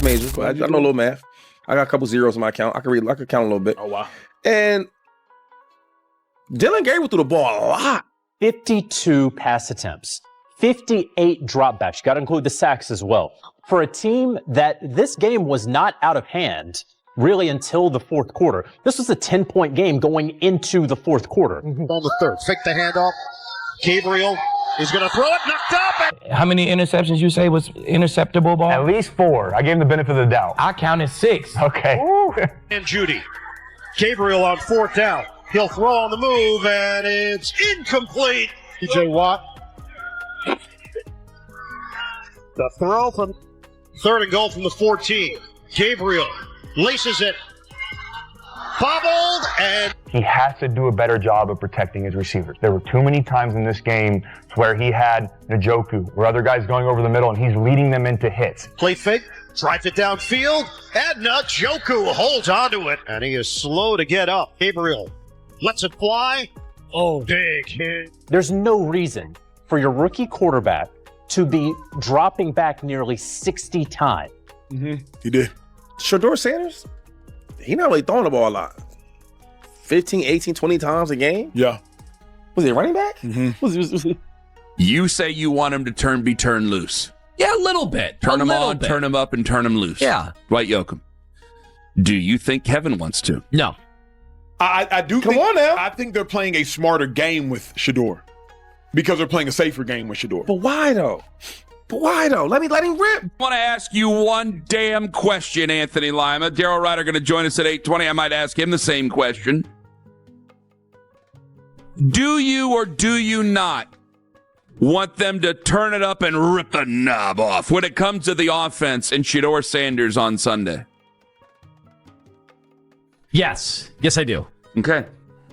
math major, but I know a little math. I got a couple zeros in my account. I could count a little bit. Oh, wow. And Dillon Gabriel threw the ball a lot. 52 pass attempts, 58 dropbacks. You got to include the sacks as well. For a team that this game was not out of hand really until the fourth quarter. This was a 10-point game going into the fourth quarter. On the third. Fake the handoff. Gabriel is going to throw it. Knocked up. How many interceptions you say was interceptable ball? At least 4. I gave him the benefit of the doubt. I counted 6. Okay. And Judy. Gabriel on fourth down. He'll throw on the move, and it's incomplete. TJ Watt. The throw from third and goal from the 14. Gabriel laces it. Bobbled, and He has to do a better job of protecting his receivers. There were too many times in this game where he had Njoku or other guys going over the middle, and he's leading them into hits. play fake. Drives it downfield, and Njoku holds onto it, and he is slow to get up. Gabriel lets it fly. Oh, big hit. There's no reason for your rookie quarterback to be dropping back nearly 60 times. He did. Shedeur Sanders, he not really throwing the ball a lot. 15, 18, 20 times a game? Yeah. Was he a running back? Mm-hmm. You say you want him to be turned loose. Yeah, a little bit. Turn him on, turn him up, and turn him loose. Yeah. Right, Yoakum? Do you think Kevin wants to? No. I do Come think, on now. I think they're playing a smarter game with Shedeur because they're playing a safer game with Shedeur. But why though? Let him rip. I want to ask you one damn question, Anthony Lima. Daryl Ryder going to join us at 8:20. I might ask him the same question. Do you or do you not want them to turn it up and rip the knob off when it comes to the offense and Shedeur Sanders on Sunday? Yes. Yes, I do. Okay.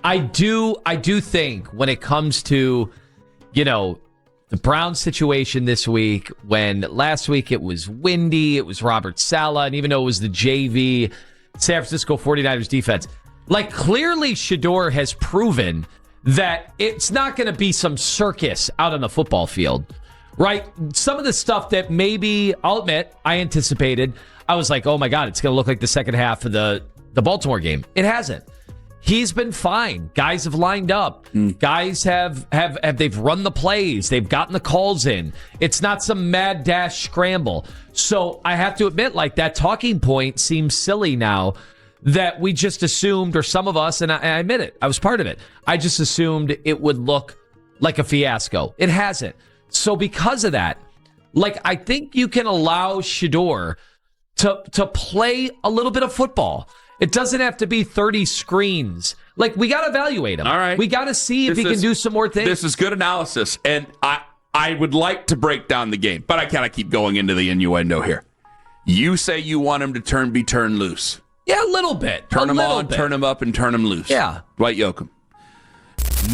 I do think when it comes to, the Browns situation this week, when last week it was windy, it was Robert Saleh, and even though it was the JV San Francisco 49ers defense, clearly Shedeur has proven that it's not going to be some circus out on the football field, right? Some of the stuff that maybe, I'll admit, I anticipated, I was like, oh my God, it's going to look like the second half of the Baltimore game. It hasn't. He's been fine. Guys have lined up. Guys they've run the plays. They've gotten the calls in. It's not some mad dash scramble. So I have to admit, that talking point seems silly now that we just assumed, or some of us, and I admit it, I was part of it. I just assumed it would look like a fiasco. It hasn't. So because of that, I think you can allow Shedeur to play a little bit of football. It doesn't have to be 30 screens. We got to evaluate him. All right. We got to see if he can do some more things. This is good analysis, and I would like to break down the game, but I kind of keep going into the innuendo here. You say you want him to be turned loose. Yeah, a little bit. Turn him on, turn him up, and turn him loose. Yeah. Right, Yoakum?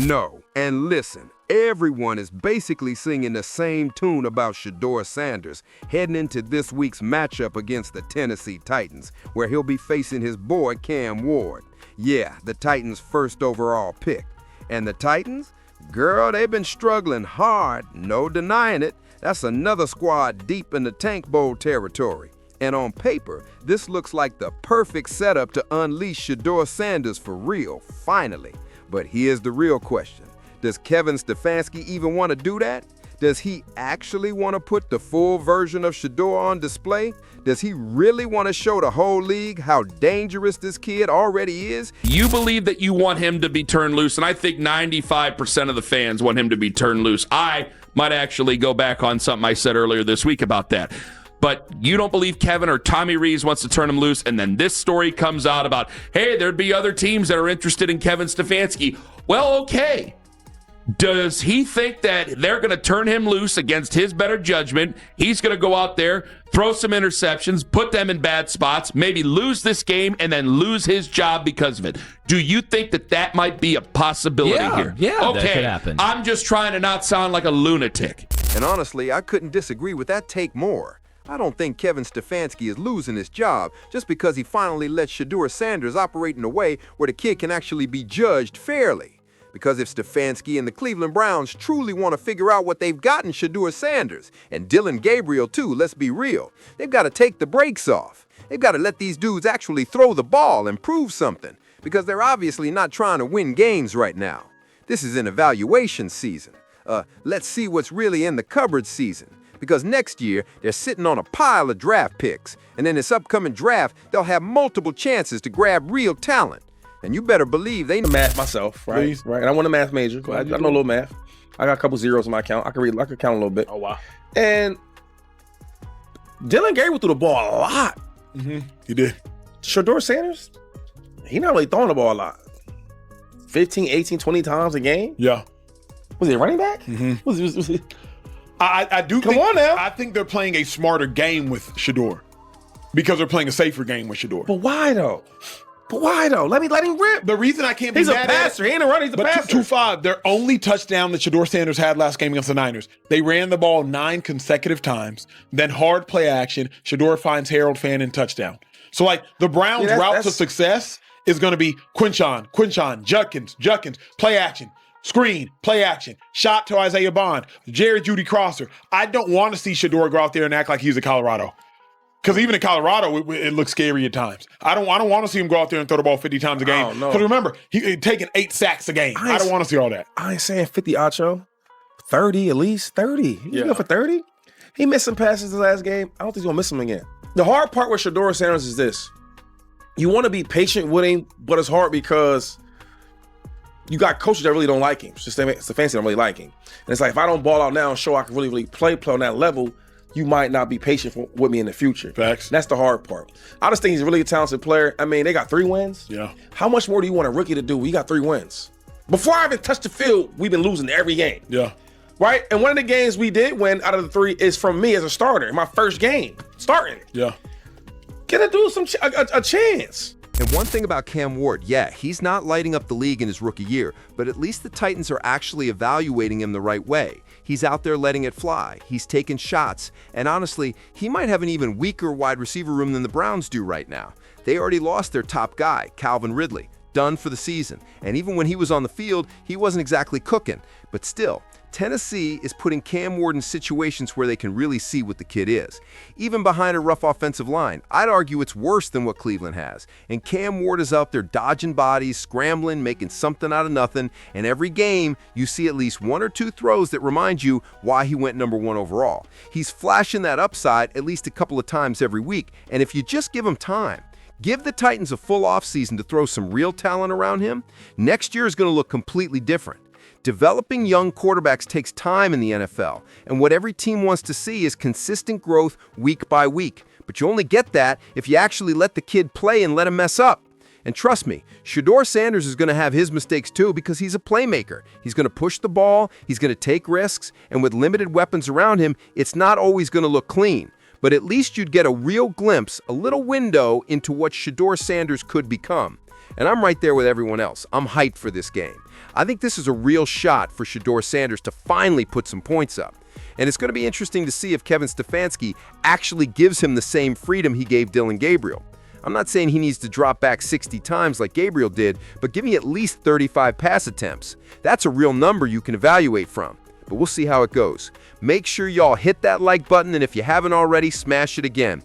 No. And listen, everyone is basically singing the same tune about Shedeur Sanders heading into this week's matchup against the Tennessee Titans, where he'll be facing his boy Cam Ward. Yeah, the Titans' first overall pick. And the Titans? Girl, they've been struggling hard, no denying it. That's another squad deep in the Tank Bowl territory. And on paper, this looks like the perfect setup to unleash Shedeur Sanders for real, finally. But here's the real question. Does Kevin Stefanski even want to do that? Does he actually want to put the full version of Shedeur on display? Does he really want to show the whole league how dangerous this kid already is? You believe that you want him to be turned loose, and I think 95% of the fans want him to be turned loose. I might actually go back on something I said earlier this week about that. But you don't believe Kevin or Tommy Rees wants to turn him loose, and then this story comes out about, hey, there'd be other teams that are interested in Kevin Stefanski. Well, okay. Does he think that they're going to turn him loose against his better judgment? He's going to go out there, throw some interceptions, put them in bad spots, maybe lose this game, and then lose his job because of it. Do you think that might be a possibility here? Yeah, okay. That could happen. I'm just trying to not sound like a lunatic. And honestly, I couldn't disagree with that take more. I don't think Kevin Stefanski is losing his job just because he finally let Shedeur Sanders operate in a way where the kid can actually be judged fairly. Because if Stefanski and the Cleveland Browns truly want to figure out what they've got in Shedeur Sanders, and Dillon Gabriel too, let's be real, they've got to take the brakes off. They've got to let these dudes actually throw the ball and prove something, because they're obviously not trying to win games right now. This is an evaluation season. Let's see what's really in the cupboard season. Because next year, they're sitting on a pile of draft picks, and in this upcoming draft, they'll have multiple chances to grab real talent. And you better believe they know Math myself, right? Please. Right. And I want a math major. I know a little math. I got a couple zeros in my account. I could count a little bit. Oh, wow. And Dillon Gabriel threw the ball a lot. He did. Shedeur Sanders, he not really throwing the ball a lot. 15, 18, 20 times a game. Yeah. Was he a running back? Was he? I do Come think, on now. I think they're playing a smarter game with Shedeur because they're playing a safer game with Shedeur. But why though? Let him rip. The reason I can't be He's a mad passer. at it, He ain't a runner. He's a but passer. 2-5, their only touchdown that Shedeur Sanders had last game against the Niners. They ran the ball 9 consecutive times. Then hard play action. Shedeur finds Harold Fannin touchdown. So like the Browns' route to success is going to be Quinchon, Judkins, play action. Screen, play action, shot to Isaiah Bond, Jared Judy Crosser. I don't want to see Shedeur go out there and act like he's in Colorado. Because even in Colorado, it looks scary at times. I don't want to see him go out there and throw the ball 50 times a game. Because remember, he's taking 8 sacks a game. I don't want to see all that. I ain't saying 50, Acho. 30, at least 30. He's going for 30. He missed some passes the last game. I don't think he's going to miss them again. The hard part with Shedeur Sanders is this. You want to be patient with him, but it's hard because you got coaches that really don't like him. Stefanski don't really like him. And it's like, if I don't ball out now and show I can really play on that level, you might not be patient with me in the future. Facts. That's the hard part. I just think he's a really talented player. I mean, they got 3 wins. Yeah. How much more do you want a rookie to do? We got 3 wins. Before I even touched the field, we've been losing every game. Yeah. Right? And one of the games we did win out of the 3 is from me as a starter in my first game, starting. Yeah. Get a dude a chance. And one thing about Cam Ward, yeah, he's not lighting up the league in his rookie year, but at least the Titans are actually evaluating him the right way. He's out there letting it fly. He's taking shots. And honestly, he might have an even weaker wide receiver room than the Browns do right now. They already lost their top guy, Calvin Ridley, done for the season. And even when he was on the field, he wasn't exactly cooking. But still, Tennessee is putting Cam Ward in situations where they can really see what the kid is. Even behind a rough offensive line, I'd argue it's worse than what Cleveland has. And Cam Ward is out there dodging bodies, scrambling, making something out of nothing. And every game, you see at least 1 or 2 throws that remind you why he went number 1 overall. He's flashing that upside at least a couple of times every week. And if you just give him time, give the Titans a full offseason to throw some real talent around him, next year is going to look completely different. Developing young quarterbacks takes time in the NFL, and what every team wants to see is consistent growth week by week. But you only get that if you actually let the kid play and let him mess up. And trust me, Shedeur Sanders is going to have his mistakes too because he's a playmaker. He's going to push the ball, he's going to take risks, and with limited weapons around him, it's not always going to look clean. But at least you'd get a real glimpse, a little window into what Shedeur Sanders could become. And I'm right there with everyone else. I'm hyped for this game. I think this is a real shot for Shedeur Sanders to finally put some points up. And it's going to be interesting to see if Kevin Stefanski actually gives him the same freedom he gave Dillon Gabriel. I'm not saying he needs to drop back 60 times like Gabriel did, but give me at least 35 pass attempts. That's a real number you can evaluate from. But we'll see how it goes. Make sure y'all hit that like button, and if you haven't already, smash it again.